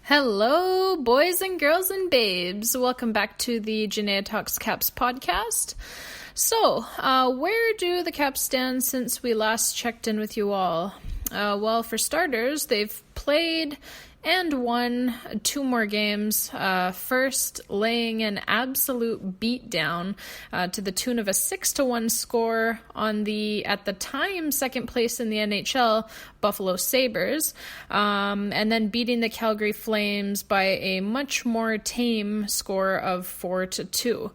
Hello, boys and girls and babes. Welcome back to the Janaea Talks Caps podcast. So, where do the Caps stand since we last checked in with you all? Well, for starters, they've played and won 2 more games, first laying an absolute beatdown to the tune of a 6-1 score on the, at the time, second place in the NHL, Buffalo Sabres, and then beating the Calgary Flames by a much more tame score of 4-2.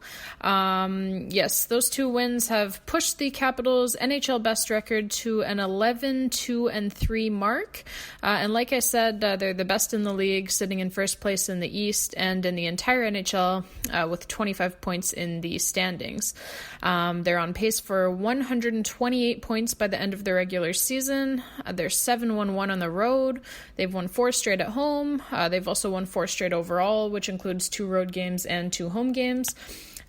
Yes, those 2 wins have pushed the Capitals' NHL-Best record to an 11-2-3 mark, and like I said, they're the best in the league, sitting in first place in the East and in the entire NHL with 25 points in the standings. They're on pace for 128 points by the end of the regular season. They're 7-1-1 on the road. They've won 4 straight at home. They've also won 4 straight overall, which includes 2 road games and 2 home games.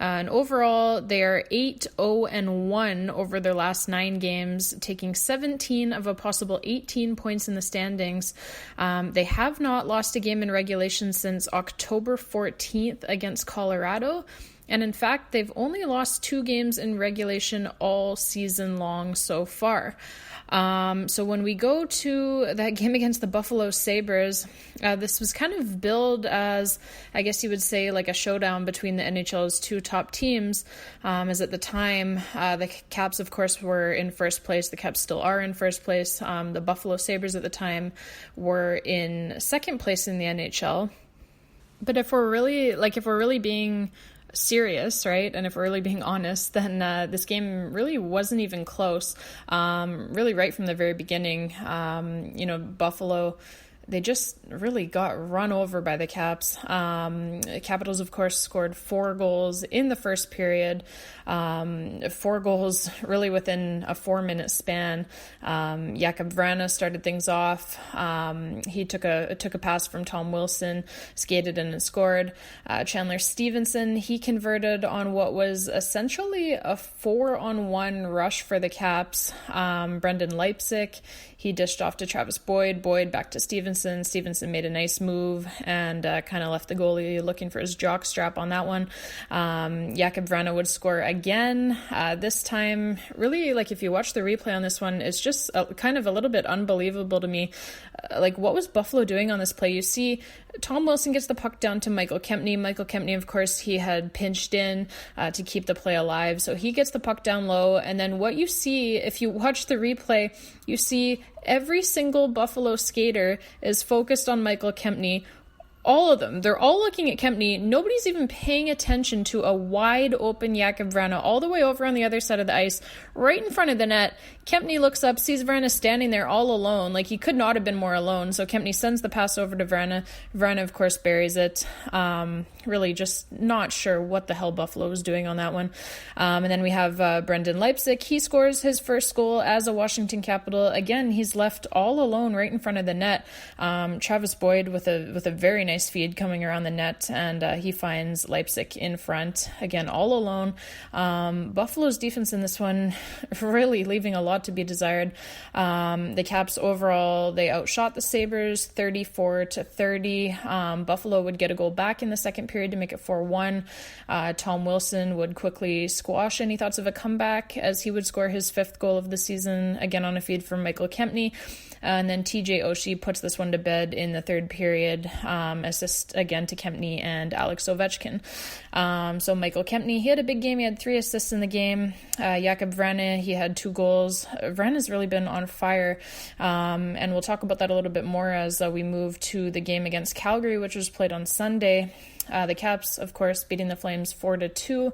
And overall, they are 8-0-1 over their last 9 games, taking 17 of a possible 18 points in the standings. They have not lost a game in regulation since October 14th against Colorado. And in fact, they've only lost 2 games in regulation all season long so far. So when we go to that game against the Buffalo Sabres, this was kind of billed as, I guess you would say, like a showdown between the NHL's 2 top teams, as at the time, the Caps, of course, were in first place. The Caps still are in first place. The Buffalo Sabres at the time were in second place in the NHL. But if we're really being serious, right, and if we're really being honest, then this game really wasn't even close. Really right from the very beginning, Buffalo, they just really got run over by the Caps. Capitals, of course, scored 4 goals in the first period, 4 goals really within a 4-minute span. Jakub Vrana started things off. He took a pass from Tom Wilson, skated in and scored. Chandler Stevenson, he converted on what was essentially a 4-on-1 rush for the Caps. Brendan Leipsic, he dished off to Travis Boyd back to Stevenson. Stevenson made a nice move and kind of left the goalie looking for his jock strap on that one. Jakub Vrana would score again. This time, really, like if you watch the replay on this one, it's just kind of a little bit unbelievable to me. What was Buffalo doing on this play? You see Tom Wilson gets the puck down to Michael Kempny. Michael Kempny, of course, he had pinched in to keep the play alive. So he gets the puck down low. And then what you see, if you watch the replay, you see every single Buffalo skater is focused on Michael Kempny. All of them. They're all looking at Kempny. Nobody's even paying attention to a wide open Jakub Vrana all the way over on the other side of the ice, right in front of the net. Kempny looks up, sees Vrana standing there all alone. He could not have been more alone. So Kempny sends the pass over to Vrana. Vrana, of course, buries it. Really just not sure what the hell Buffalo was doing on that one. And then we have Brendan Leipsic. He scores his first goal as a Washington Capital. Again, he's left all alone right in front of the net. Travis Boyd with a very nice feed coming around the net, and he finds Leipsic in front, again, all alone. Buffalo's defense in this one really leaving a lot to be desired. The Caps overall, they outshot the Sabres 34-30. Buffalo would get a goal back in the second period to make it 4-1. Tom Wilson would quickly squash any thoughts of a comeback as he would score his 5th goal of the season, again on a feed from Michael Kempny. And then TJ Oshie puts this one to bed in the third period, assist again to Kempny and Alex Ovechkin. So Michael Kempny, he had a big game. He had 3 assists in the game. Jakub Vrana, he had 2 goals. Vrana's really been on fire, and we'll talk about that a little bit more as we move to the game against Calgary, which was played on Sunday. The Caps, of course, beating the Flames 4-2.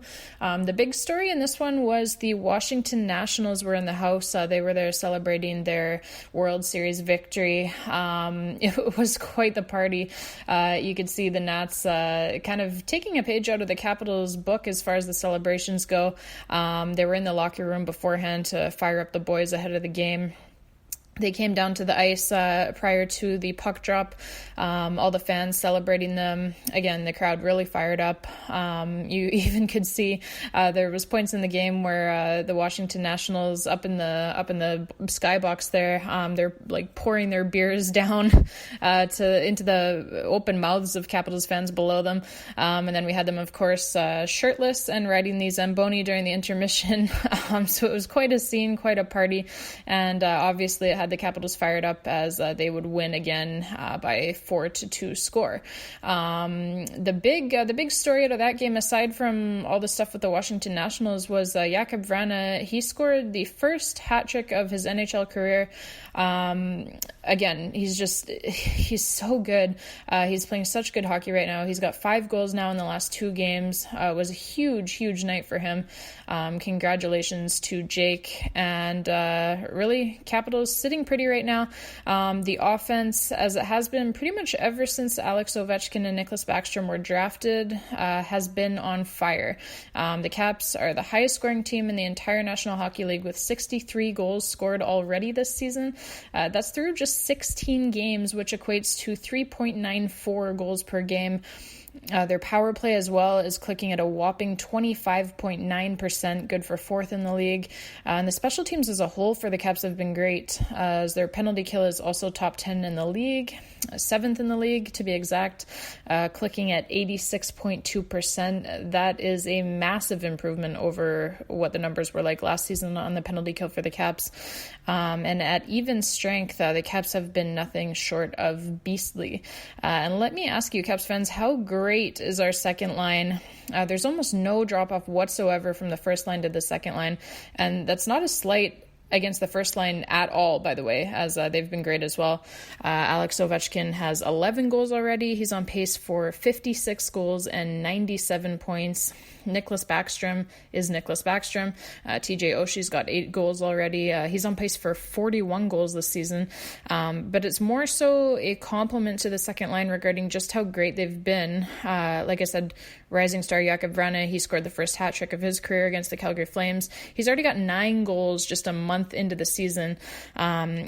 The big story in this one was the Washington Nationals were in the house. They were there celebrating their World Series victory. It was quite the party. You could see the Nats kind of taking a page out of the Capitals' book as far as the celebrations go. They were in the locker room beforehand to fire up the boys ahead of the game. They came down to the ice prior to the puck drop, all the fans celebrating them. Again, the crowd really fired up. You even could see there was points in the game where the Washington Nationals up in the skybox there, they're like pouring their beers down into the open mouths of Capitals fans below them. And then we had them, of course, shirtless and riding the Zamboni during the intermission. So it was quite a scene, quite a party, and obviously it had the Capitals fired up as they would win again by 4-2 score. The big story out of that game, aside from all the stuff with the Washington Nationals, was Jakub Vrana. He scored the first hat trick of his NHL career. Again, he's so good. He's playing such good hockey right now. He's got 5 goals now in the last 2 games. It was a huge night for him. Congratulations to Jake, and really Capitals sitting pretty right now. The offense, as it has been pretty much ever since Alex Ovechkin and Nicklas Backstrom were drafted, has been on fire. The Caps are the highest scoring team in the entire National Hockey League with 63 goals scored already this season. That's through just 16 games, which equates to 3.94 goals per game. Their power play as well is clicking at a whopping 25.9%, good for 4th in the league. And the special teams as a whole for the Caps have been great, as their penalty kill is also top 10 in the league, 7th in the league to be exact, clicking at 86.2%. That is a massive improvement over what the numbers were like last season on the penalty kill for the Caps. And at even strength, the Caps have been nothing short of beastly. And let me ask you, Caps fans, how great is our second line? There's almost no drop-off whatsoever from the first line to the second line, and that's not a slight against the first line at all, by the way, as they've been great as well. Alex Ovechkin has 11 goals already. He's on pace for 56 goals and 97 points. Nicklas Backstrom is Nicklas Backstrom. TJ Oshie's got 8 goals already. He's on pace for 41 goals this season. But it's more so a compliment to the second line regarding just how great they've been. Like I said, rising star Jakub Vrana, he scored the first hat trick of his career against the Calgary Flames. He's already got 9 goals just a month into the season.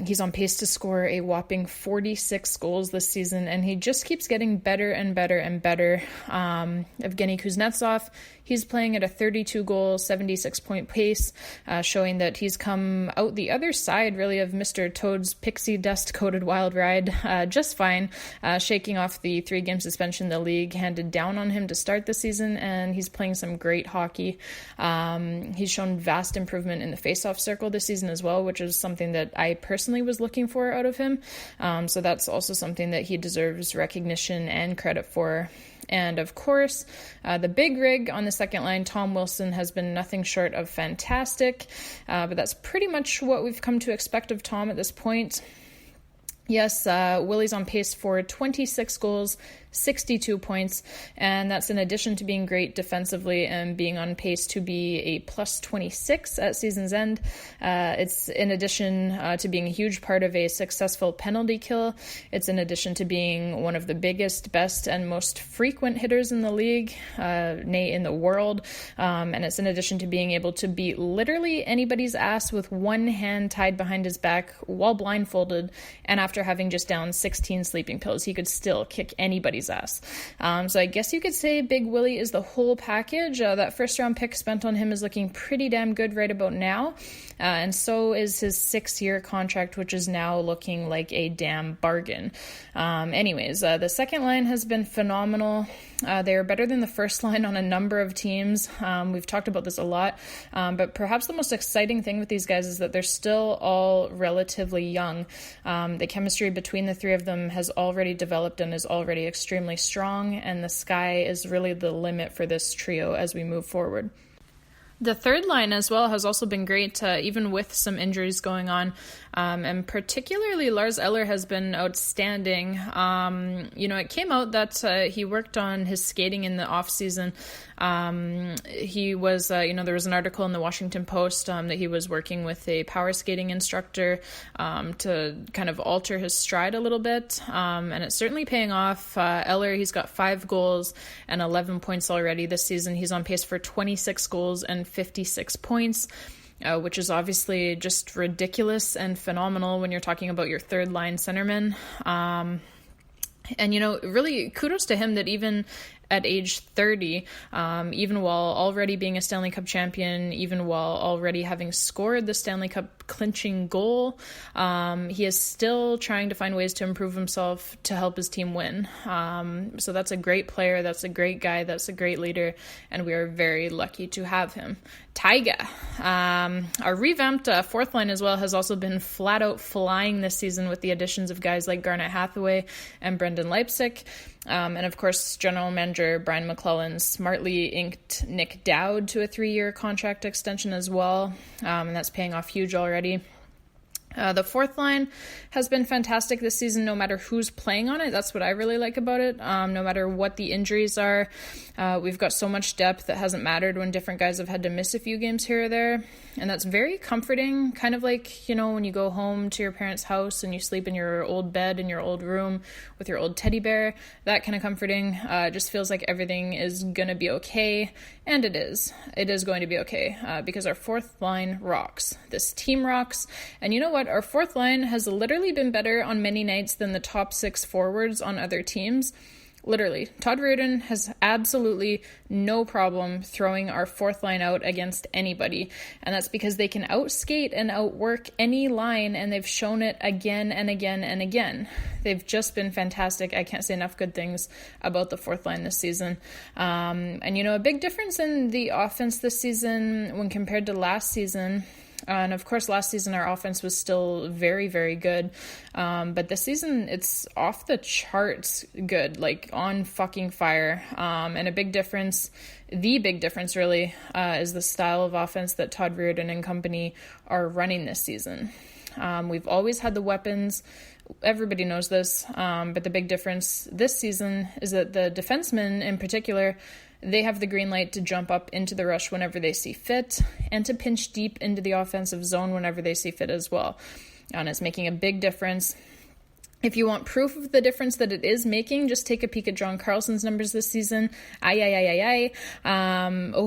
He's on pace to score a whopping 46 goals this season, and he just keeps getting better and better and better. Evgeny Kuznetsov, he's playing at a 32-goal, 76-point pace, showing that he's come out the other side, really, of Mr. Toad's pixie dust-coated wild ride just fine, shaking off the 3-game suspension the league handed down on him to start the season, and he's playing some great hockey. He's shown vast improvement in the face-off circle this season as well, which is something that I personally was looking for out of him. So that's also something that he deserves recognition and credit for. And of course, the big rig on the second line, Tom Wilson, has been nothing short of fantastic. But that's pretty much what we've come to expect of Tom at this point. Yes, Willie's on pace for 26 goals, 62 points, and that's in addition to being great defensively and being on pace to be a plus 26 at season's end. It's in addition to being a huge part of a successful penalty kill. It's in addition to being one of the biggest, best, and most frequent hitters in the league, nay, in the world. And it's in addition to being able to beat literally anybody's ass with one hand tied behind his back while blindfolded, and after having just downed 16 sleeping pills, he could still kick anybody's ass. So I guess you could say Big Willie is the whole package. That first round pick spent on him is looking pretty damn good right about now. And so is his 6-year contract, which is now looking like a damn bargain. Anyways, the second line has been phenomenal. They are better than the first line on a number of teams. We've talked about this a lot. But perhaps the most exciting thing with these guys is that they're still all relatively young. The chemistry between the three of them has already developed and is already extremely strong, and the sky is really the limit for this trio as we move forward. The third line as well has also been great, even with some injuries going on. And particularly Lars Eller has been outstanding. It came out that he worked on his skating in the off-season. He was, there was an article in the Washington Post that he was working with a power skating instructor to kind of alter his stride a little bit. And it's certainly paying off. Eller, he's got 5 goals and 11 points already this season. He's on pace for 26 goals and 56 points. which is obviously just ridiculous and phenomenal when you're talking about your third line centerman. And, really kudos to him that even at age 30, even while already being a Stanley Cup champion, even while already having scored the Stanley Cup clinching goal, he is still trying to find ways to improve himself to help his team win. So that's a great player, that's a great guy, that's a great leader, and we are very lucky to have him. Taiga. Our revamped fourth line as well has also been flat out flying this season with the additions of guys like Garnet Hathaway and Brendan Leipsic. And of course, General Manager Brian McClellan smartly inked Nick Dowd to a 3-year contract extension as well. And that's paying off huge already. The fourth line has been fantastic this season, no matter who's playing on it. That's what I really like about it. No matter what the injuries are, we've got so much depth that hasn't mattered when different guys have had to miss a few games here or there. And that's very comforting, kind of like, when you go home to your parents' house and you sleep in your old bed in your old room with your old teddy bear. That kind of comforting. It just feels like everything is going to be okay. And it is. It is going to be okay because our fourth line rocks. This team rocks. And you know what? Our fourth line has literally been better on many nights than the top 6 forwards on other teams. Literally. Todd Reardon has absolutely no problem throwing our fourth line out against anybody. And that's because they can outskate and outwork any line, and they've shown it again and again and again. They've just been fantastic. I can't say enough good things about the fourth line this season. And a big difference in the offense this season when compared to last season. And of course, last season our offense was still very, very good. But this season it's off the charts good, like on fucking fire. And the big difference really, is the style of offense that Todd Reardon and company are running this season. We've always had the weapons. Everybody knows this. But the big difference this season is that the defensemen in particular, they have the green light to jump up into the rush whenever they see fit and to pinch deep into the offensive zone whenever they see fit as well. And it's making a big difference. If you want proof of the difference that it is making, just take a peek at John Carlson's numbers this season. Oh,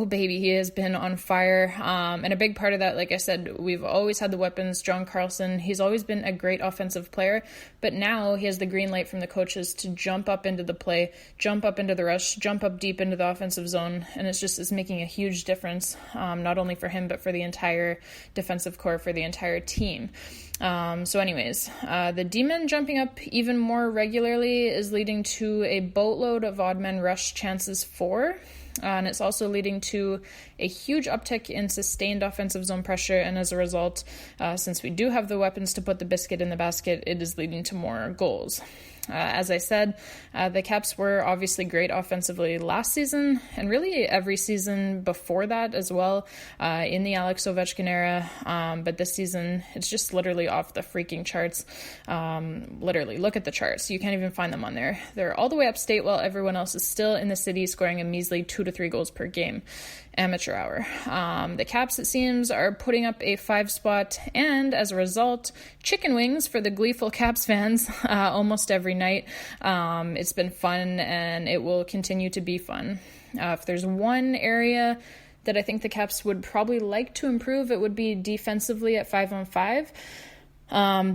baby, he has been on fire. And a big part of that, like I said, we've always had the weapons. John Carlson, he's always been a great offensive player, but now he has the green light from the coaches to jump up into the play, jump up into the rush, jump up deep into the offensive zone. And it's making a huge difference, not only for him, but for the entire defensive core, for the entire team. The D-men jumping up even more regularly is leading to a boatload of odd men rush chances for, and it's also leading to a huge uptick in sustained offensive zone pressure, and as a result, since we do have the weapons to put the biscuit in the basket, it is leading to more goals. As I said, the Caps were obviously great offensively last season, and really every season before that as well, in the Alex Ovechkin era. But this season, it's just literally off the freaking charts. Literally, look at the charts. You can't even find them on there. They're all the way upstate while everyone else is still in the city scoring a measly 2 to 3 goals per game. Amateur hour. The Caps, it seems, are putting up a 5 spot, and as a result, chicken wings for the gleeful Caps fans almost every night. It's been fun, and it will continue to be fun. If there's one area that I think the Caps would probably like to improve, it would be defensively at 5-on-5.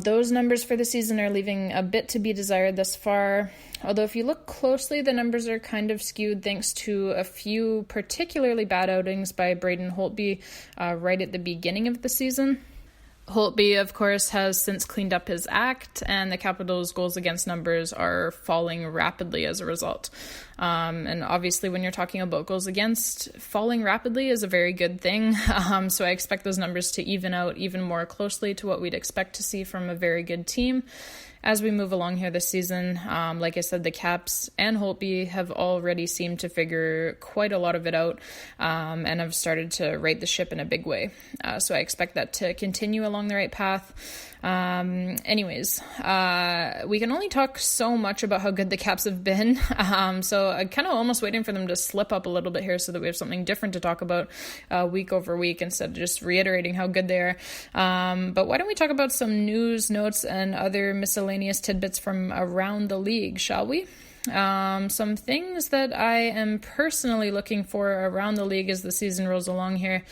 Those numbers for the season are leaving a bit to be desired thus far. Although if you look closely, the numbers are kind of skewed thanks to a few particularly bad outings by Braden Holtby right at the beginning of the season. Holtby, of course, has since cleaned up his act, and the Capitals' goals against numbers are falling rapidly as a result. And obviously, when you're talking about goals against, falling rapidly is a very good thing. So I expect those numbers to even out even more closely to what we'd expect to see from a very good team. As we move along here this season, like I said, the Caps and Holtby have already seemed to figure quite a lot of it out and have started to right the ship in a big way. So I expect that to continue along the right path. We can only talk so much about how good the Caps have been. So I'm kind of almost waiting for them to slip up a little bit here so that we have something different to talk about week over week instead of just reiterating how good they are. But why don't we talk about some news, notes, and other miscellaneous tidbits from around the league, shall we? Some things that I am personally looking for around the league as the season rolls along here.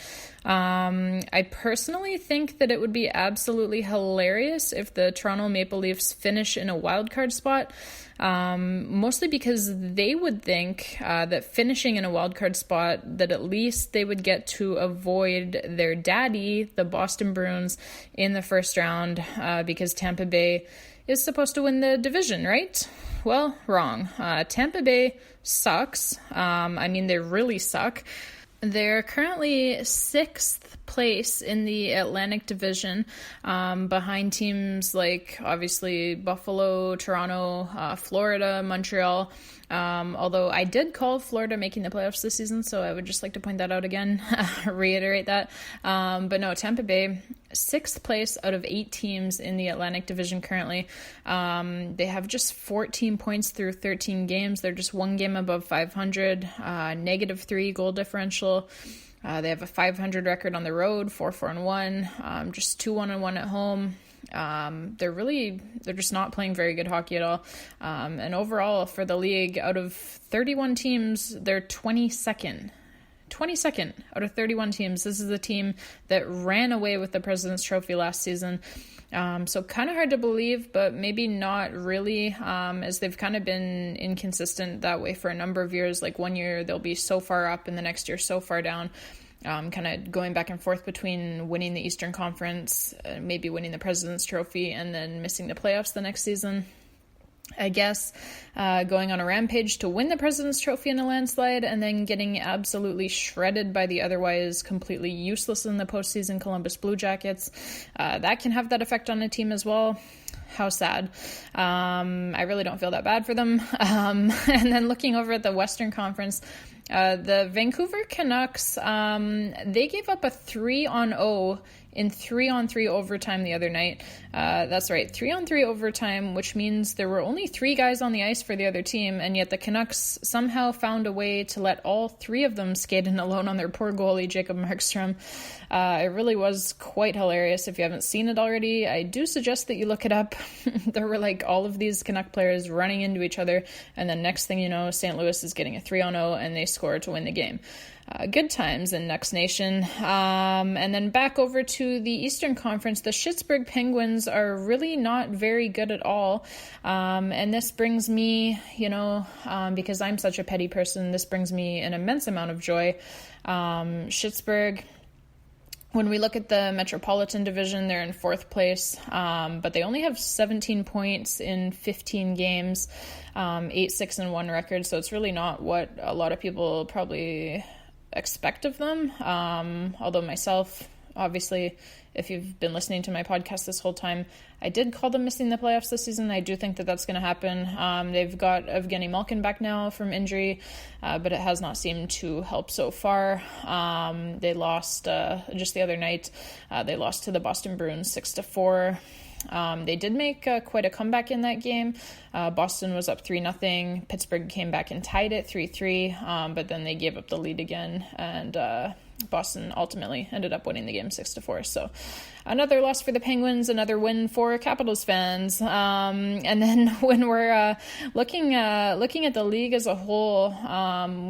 I personally think that it would be absolutely hilarious if the Toronto Maple Leafs finish in a wildcard spot, mostly because they would think that finishing in a wildcard spot, that at least they would get to avoid their daddy, the Boston Bruins, in the first round, because Tampa Bay is supposed to win the division, right? Well, wrong. Tampa Bay sucks. They really suck. They're currently 6th place in the Atlantic Division, behind teams like, obviously, Buffalo, Toronto, Florida, Montreal. Although I did call Florida making the playoffs this season, so I would just like to point that out again, reiterate that. But no, Tampa Bay, 6th place out of 8 teams in the Atlantic Division currently. They have just 14 points through 13 games. They're just one game above 500, -3 goal differential. They have a 500 record on the road, 4-4-1, just 2-1-1 at home. They're just not playing very good hockey at all. And overall for the league, out of 31 teams, they're 22nd. 22nd out of 31 teams. This is the team that ran away with the President's Trophy last season. So kind of hard to believe, but maybe not really, as they've kind of been inconsistent that way for a number of years. Like one year they'll be so far up and the next year so far down, kind of going back and forth between winning the Eastern Conference, maybe winning the President's Trophy, and then missing the playoffs the next season. I guess going on a rampage to win the President's Trophy in a landslide, and then getting absolutely shredded by the otherwise completely useless in the postseason Columbus Blue Jackets. That can have that effect on a team as well. How sad. I really don't feel that bad for them. And then looking over at the Western Conference, the Vancouver Canucks, they gave up a 3-0 in 3-on-3 overtime the other night. That's right, 3-on-3 overtime, which means there were only 3 guys on the ice for the other team, and yet the Canucks somehow found a way to let all 3 of them skate in alone on their poor goalie, Jacob Markstrom. It really was quite hilarious. If you haven't seen it already, I do suggest that you look it up. There were like all of these Canuck players running into each other, and then next thing you know, St. Louis is getting a 3-0 and they score to win the game. Good times in Nucks Nation. And then back over to the Eastern Conference, the Pittsburgh Penguins are really not very good at all. And this brings me, because I'm such a petty person, this brings me an immense amount of joy. Pittsburgh, when we look at the Metropolitan Division, they're in 4th place, but they only have 17 points in 15 games, 8-6-1 record, so it's really not what a lot of people probably expect of them. Although myself, obviously, if you've been listening to my podcast this whole time, I did call them missing the playoffs this season. I do think that that's going to happen. They've got Evgeny Malkin back now from injury, but it has not seemed to help so far. They lost just the other night. They lost to the Boston Bruins 6-4. They did make quite a comeback in that game. Boston was up 3-0. Pittsburgh came back and tied it 3-3, but then they gave up the lead again, and Boston ultimately ended up winning the game 6-4. So another loss for the Penguins, another win for Capitals fans. And then when we're looking at the league as a whole,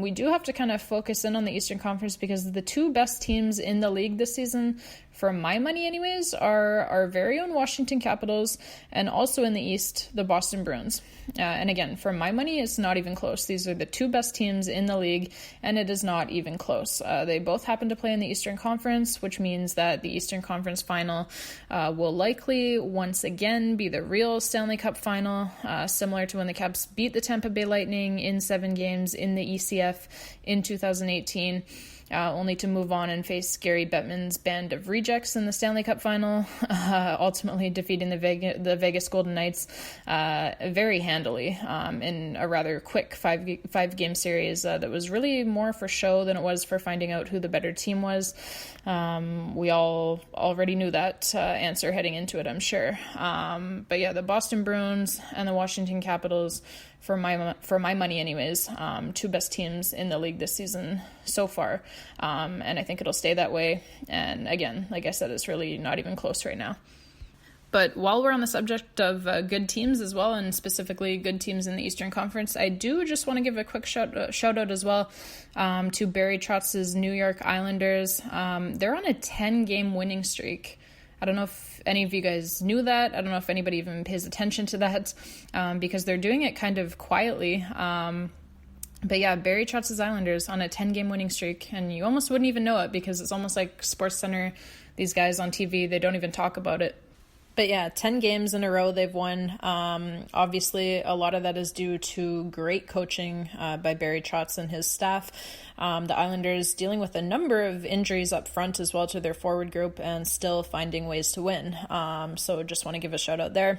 we do have to kind of focus in on the Eastern Conference, because the 2 best teams in the league this season, for my money anyways, are our very own Washington Capitals, and also in the East, the Boston Bruins. And again, for my money, it's not even close. These are the 2 best teams in the league, and it is not even close. They both happen to play in the Eastern Conference, which means that the Eastern Conference final will likely once again be the real Stanley Cup final, similar to when the Caps beat the Tampa Bay Lightning in 7 games in the ECF in 2018. Only to move on and face Gary Bettman's band of rejects in the Stanley Cup final, ultimately defeating the Vegas Golden Knights very handily in a rather quick five-game series that was really more for show than it was for finding out who the better team was. We all already knew that answer heading into it, I'm sure. But yeah, the Boston Bruins and the Washington Capitals, for my money anyways, 2 best teams in the league this season so far. And I think it'll stay that way. And again, like I said, it's really not even close right now. But while we're on the subject of good teams as well, and specifically good teams in the Eastern Conference, I do just want to give a quick shout out as well to Barry Trotz's New York Islanders. They're on a 10-game winning streak. I don't know if any of you guys knew that. I don't know if anybody even pays attention to that because they're doing it kind of quietly. But yeah, Barry Trotz's Islanders on a 10-game winning streak, and you almost wouldn't even know it because it's almost like SportsCenter, these guys on TV, they don't even talk about it. But yeah, 10 games in a row they've won. Obviously, a lot of that is due to great coaching by Barry Trotz and his staff. The Islanders dealing with a number of injuries up front as well to their forward group and still finding ways to win. So just want to give a shout out there.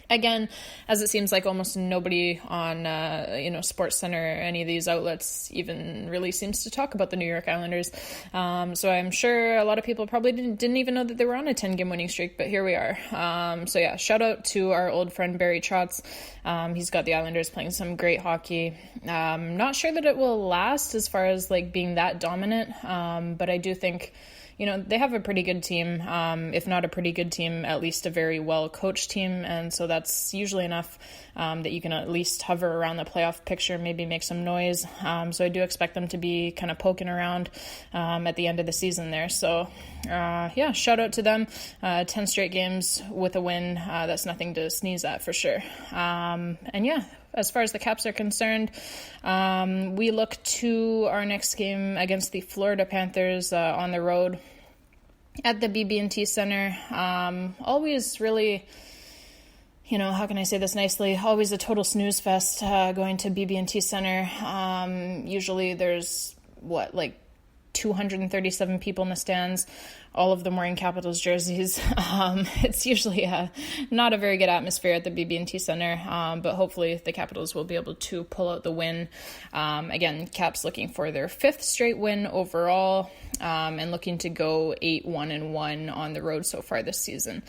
Again, as it seems like almost nobody on, SportsCenter or any of these outlets even really seems to talk about the New York Islanders. So I'm sure a lot of people probably didn't even know that they were on a 10-game winning streak, but here we are. So yeah, shout out to our old friend Barry Trotz. He's got the Islanders playing some great hockey. Not sure that it will last as far as like being that dominant, but I do think they have a pretty good team, if not a pretty good team, at least a very well-coached team, and so that's usually enough that you can at least hover around the playoff picture, maybe make some noise. So I do expect them to be kind of poking around at the end of the season there. So, shout out to them. 10 straight games with a win. That's nothing to sneeze at for sure. As far as the Caps are concerned, we look to our next game against the Florida Panthers on the road at the BB&T Center. Always really, how can I say this nicely? Always a total snooze fest going to BB&T Center. Usually there's 237 people in the stands, all of them wearing Capitals jerseys. It's usually not a very good atmosphere at the BB&T Center, but hopefully the Capitals will be able to pull out the win. Again, Caps looking for their 5th straight win overall, and looking to go 8-1-1 on the road so far this season.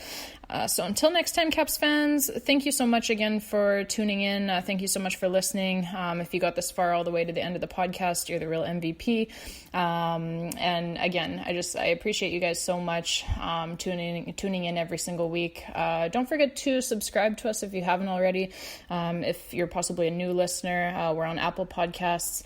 So until next time, Caps fans, thank you so much again for tuning in. Thank you so much for listening. If you got this far all the way to the end of the podcast, you're the real MVP. And again, I appreciate you guys so much tuning in every single week. Don't forget to subscribe to us if you haven't already. If you're possibly a new listener, we're on Apple Podcasts,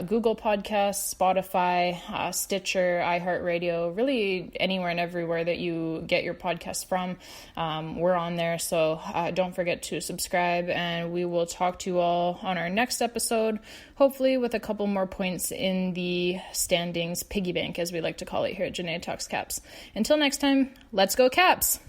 Google Podcasts, Spotify, Stitcher, iHeartRadio, really anywhere and everywhere that you get your podcasts from. We're on there, so don't forget to subscribe, and we will talk to you all on our next episode, hopefully with a couple more points in the standings piggy bank, as we like to call it here at Janae Talks Caps. Until next time, let's go Caps!